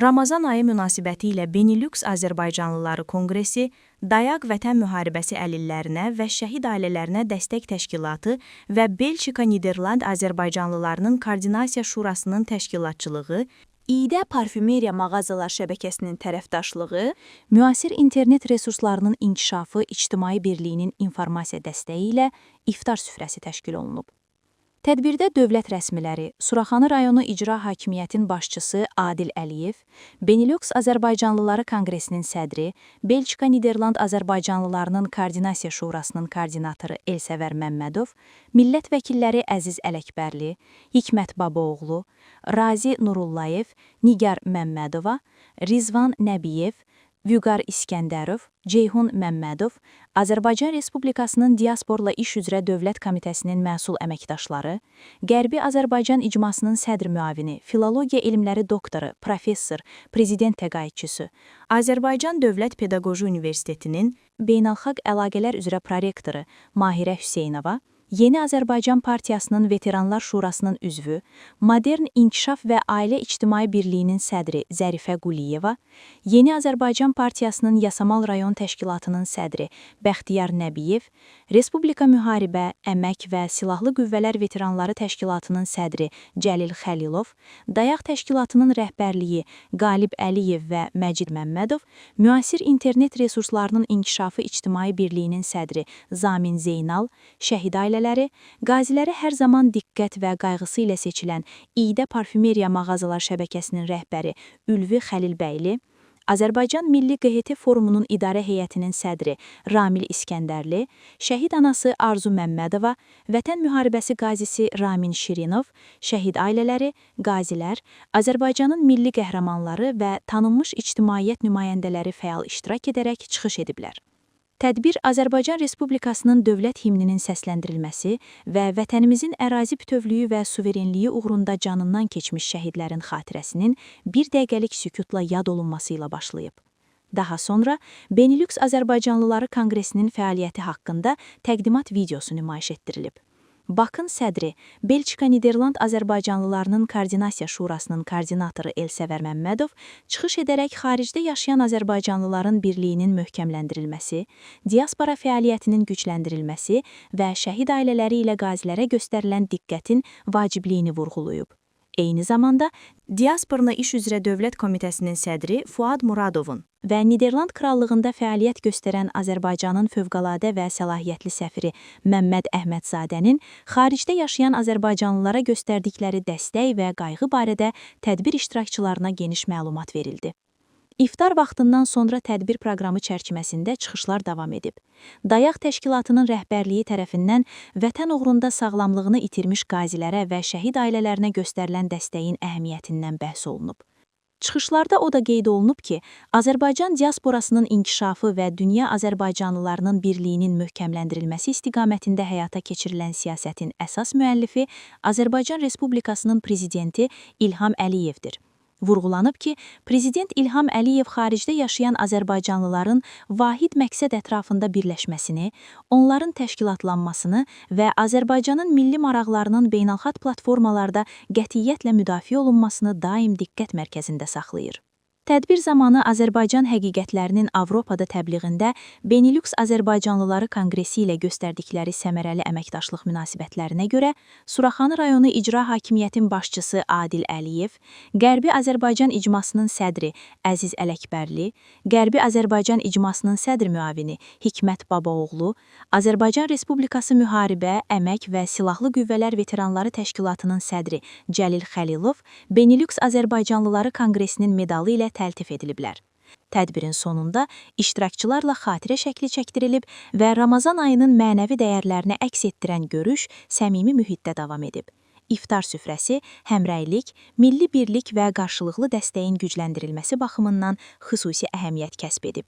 Ramazan ayı münasibətilə Benilüks Azərbaycanlıları Konqresi, Dayaq Vətən Müharibəsi əlillərinə və şəhid ailələrinə dəstək təşkilatı və Belçika Niderland Azərbaycanlılarının Koordinasiya Şurasının təşkilatçılığı, İİDə Parfümeriya Mağazalar şəbəkəsinin tərəfdaşlığı, müasir internet resurslarının inkişafı İctimai Birliyinin informasiya dəstəyi ilə iftar süfrəsi təşkil olunub. Tədbirdə dövlət rəsmiləri, Suraxanı rayonu İcra Hakimiyyətin başçısı Adil Əliyev, Benilüks Azərbaycanlıları Konqresinin sədri, Belçika Niderland Azərbaycanlılarının Koordinasiya Şurasının koordinatoru Elsəvər Məmmədov, millət vəkilləri Əziz Ələkbərli, Hikmət Babaoğlu, Razi Nurullayev, Nigar Məmmədova, Rizvan Nəbiyev, Vüqar İskəndərov, Ceyhun Məmmədov, Azərbaycan Respublikasının Diasporla İş üzrə Dövlət Komitəsinin məsul əməkdaşları, Qərbi Azərbaycan İcmasının sədr müavini, filologiya elmləri doktoru, professor, prezident təqaüdçüsü, Azərbaycan Dövlət Pedaqoji Universitetinin Beynəlxalq Əlaqələr üzrə prorektoru Mahirə Hüseynova, Yeni Azərbaycan Partiyasının Veteranlar Şurasının üzvü, Modern İnkişaf və Ailə İctimai Birliyinin sədri Zərifə Quliyeva, Yeni Azərbaycan Partiyasının Yasamal rayon təşkilatının sədri Bəxtiyar Nəbiyev, Respublika Müharibə, Əmək və Silahlı Qüvvələr Veteranları Təşkilatının sədri Cəlil Xəlilov, Dayaq Təşkilatının rəhbərliyi Qalib Əliyev və Məcid Məmmədov, müasir internet resurslarının inkişafı İctimai Birliyinin sədri Zamin Zeynal, şəhid ailələri, qaziləri hər zaman diqqət və qayğısı ilə seçilən İİDə Parfümeriya Mağazalar şəbəkəsinin rəhbəri Ülvi Xəlilbəyli, Azərbaycan Milli QHT Forumunun idarə heyətinin sədri Ramil İskəndərli, şəhid anası Arzu Məmmədova, Vətən müharibəsi qazisi Ramin Şirinov, şəhid ailələri, qazilər, Azərbaycanın milli qəhrəmanları və tanınmış ictimaiyyət nümayəndələri fəal iştirak edərək çıxış ediblər. Tədbir Azərbaycan Respublikasının dövlət himninin səsləndirilməsi və vətənimizin ərazi bütövlüyü və suverenliyi uğrunda canından keçmiş şəhidlərin xatirəsinin bir dəqiqəlik sükutla yad olunması ilə başlayıb. Daha sonra Benilüks Azərbaycanlıları Konqresinin fəaliyyəti haqqında təqdimat videosu nümayiş etdirilib. Bakın sədri, Belçika Niderland Azərbaycanlılarının Koordinasiya Şurasının koordinatoru Elsəvər Məmmədov çıxış edərək xaricdə yaşayan Azərbaycanlıların birliyinin möhkəmləndirilməsi, diaspora fəaliyyətinin gücləndirilməsi və şəhid ailələri ilə qazilərə göstərilən diqqətin vacibliyini vurğulayıb. Eyni zamanda, Diasporla İş üzrə Dövlət Komitəsinin sədri Fuad Muradovun və Niderland Krallığında fəaliyyət göstərən Azərbaycanın fövqəladə və səlahiyyətli səfiri Məmməd Əhmədzadənin xaricdə yaşayan azərbaycanlılara göstərdikləri dəstək və qayğı barədə tədbir iştirakçılarına geniş məlumat verildi. İftar vaxtından sonra tədbir proqramı çərçivəsində çıxışlar davam edib. Dayaq təşkilatının rəhbərliyi tərəfindən vətən uğrunda sağlamlığını itirmiş qazilərə və şəhid ailələrinə göstərilən dəstəyin əhəmiyyətindən bəhs olunub. Çıxışlarda o da qeyd olunub ki, Azərbaycan diasporasının inkişafı və dünya azərbaycanlılarının birliyinin möhkəmləndirilməsi istiqamətində həyata keçirilən siyasətin əsas müəllifi Azərbaycan Respublikasının prezidenti İlham Əliyevdir. Vurğulanıb ki, Prezident İlham Əliyev xaricdə yaşayan azərbaycanlıların vahid məqsəd ətrafında birləşməsini, onların təşkilatlanmasını və Azərbaycanın milli maraqlarının beynəlxalq platformalarda qətiyyətlə müdafiə olunmasını daim diqqət mərkəzində saxlayır. Tədbir zamanı Azərbaycan həqiqətlərinin Avropada təbliğində Benilüks Azərbaycanlıları Konqresi ilə göstərdikləri səmərəli əməkdaşlıq münasibətlərinə görə Suraxanı rayonu İcra Hakimiyyətin başçısı Adil Əliyev, Qərbi Azərbaycan İcmasının sədri Əziz Ələkbərli, Qərbi Azərbaycan İcmasının sədr müavini Hikmət Babaoğlu, Azərbaycan Respublikası Müharibə, Əmək və Silahlı Qüvvələr Veteranları Təşkilatının sədri Cəlil Xəlilov Benilüks Azərbaycanlıları Konqresinin medalı ilə təltif ediliblər. Tədbirin sonunda iştirakçılarla xatirə şəkli çəkdirilib və Ramazan ayının mənəvi dəyərlərini əks etdirən görüş səmimi mühitdə davam edib. İftar süfrəsi həmrəylik, milli birlik və qarşılıqlı dəstəyin gücləndirilməsi baxımından xüsusi əhəmiyyət kəsb edib.